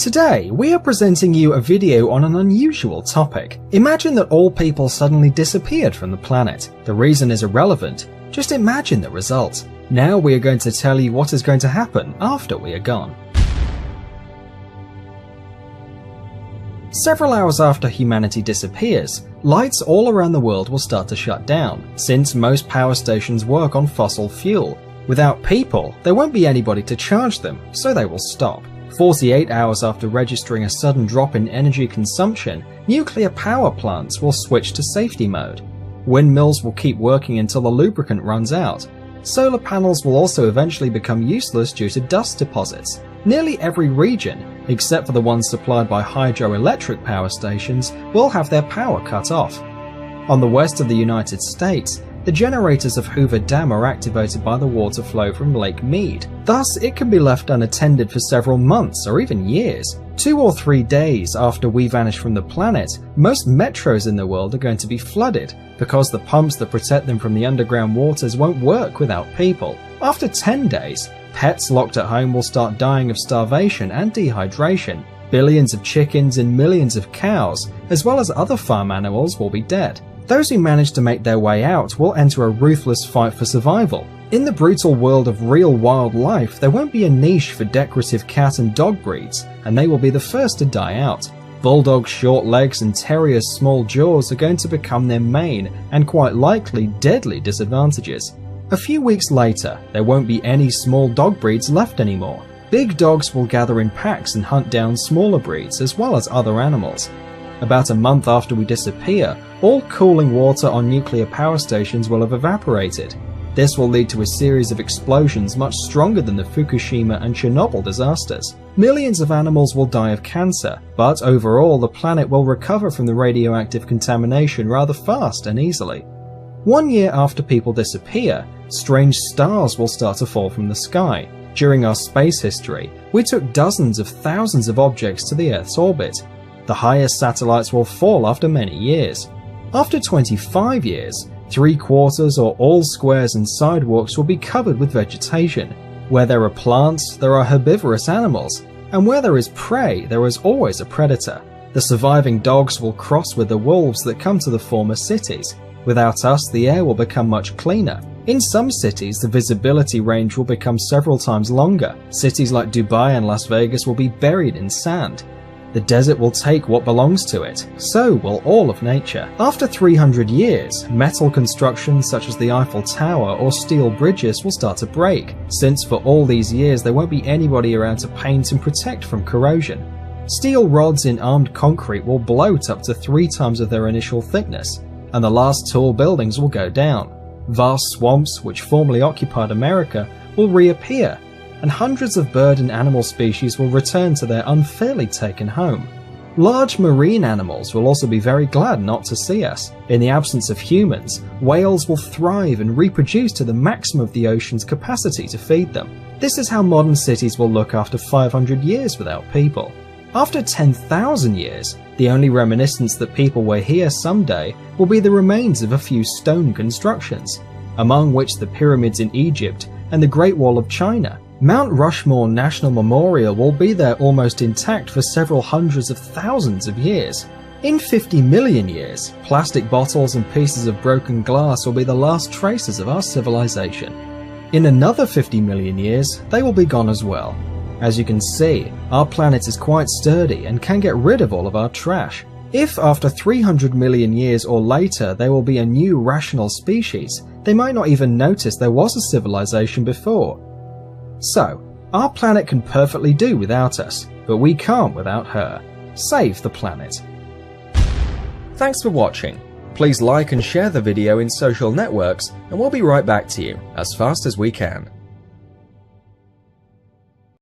Today, we are presenting you a video on an unusual topic. Imagine that all people suddenly disappeared from the planet. The reason is irrelevant, just imagine the result. Now we are going to tell you what is going to happen after we are gone. Several hours after humanity disappears, lights all around the world will start to shut down, since most power stations work on fossil fuel. Without people, there won't be anybody to charge them, so they will stop. 48 hours after registering a sudden drop in energy consumption, nuclear power plants will switch to safety mode. Windmills will keep working until the lubricant runs out. Solar panels will also eventually become useless due to dust deposits. Nearly every region, except for the ones supplied by hydroelectric power stations, will have their power cut off. On the west of the United States, the generators of Hoover Dam are activated by the water flow from Lake Mead. Thus, it can be left unattended for several months or even years. 2 or 3 days after we vanish from the planet, most metros in the world are going to be flooded because the pumps that protect them from the underground waters won't work without people. After 10 days, pets locked at home will start dying of starvation and dehydration. Billions of chickens and millions of cows, as well as other farm animals, will be dead. Those who manage to make their way out will enter a ruthless fight for survival. In the brutal world of real wildlife, there won't be a niche for decorative cat and dog breeds, and they will be the first to die out. Bulldogs' short legs and terriers' small jaws are going to become their main, and quite likely deadly, disadvantages. A few weeks later, there won't be any small dog breeds left anymore. Big dogs will gather in packs and hunt down smaller breeds as well as other animals. About a month after we disappear, all cooling water on nuclear power stations will have evaporated. This will lead to a series of explosions much stronger than the Fukushima and Chernobyl disasters. Millions of animals will die of cancer, but overall the planet will recover from the radioactive contamination rather fast and easily. 1 year after people disappear, strange stars will start to fall from the sky. During our space history, we took dozens of thousands of objects to the Earth's orbit. The highest satellites will fall after many years. After 25 years, 3/4 or all squares and sidewalks will be covered with vegetation. Where there are plants, there are herbivorous animals, and where there is prey, there is always a predator. The surviving dogs will cross with the wolves that come to the former cities. Without us, the air will become much cleaner. In some cities, the visibility range will become several times longer. Cities like Dubai and Las Vegas will be buried in sand. The desert will take what belongs to it, so will all of nature. After 300 years, metal constructions such as the Eiffel Tower or steel bridges will start to break, since for all these years there won't be anybody around to paint and protect from corrosion. Steel rods in armed concrete will bloat up to 3 times of their initial thickness, and the last tall buildings will go down. Vast swamps, which formerly occupied America, will reappear, and hundreds of bird and animal species will return to their unfairly taken home. Large marine animals will also be very glad not to see us. In the absence of humans, whales will thrive and reproduce to the maximum of the ocean's capacity to feed them. This is how modern cities will look after 500 years without people. After 10,000 years, the only reminiscence that people were here someday will be the remains of a few stone constructions, among which the pyramids in Egypt and the Great Wall of China. Mount Rushmore National Memorial will be there almost intact for several hundreds of thousands of years. In 50 million years, plastic bottles and pieces of broken glass will be the last traces of our civilization. In another 50 million years, they will be gone as well. As you can see, our planet is quite sturdy and can get rid of all of our trash. If after 300 million years or later there will be a new rational species, they might not even notice there was a civilization before. So, our planet can perfectly do without us, but we can't without her. Save the planet. Thanks for watching. Please like and share the video in social networks, and we'll be right back to you as fast as we can.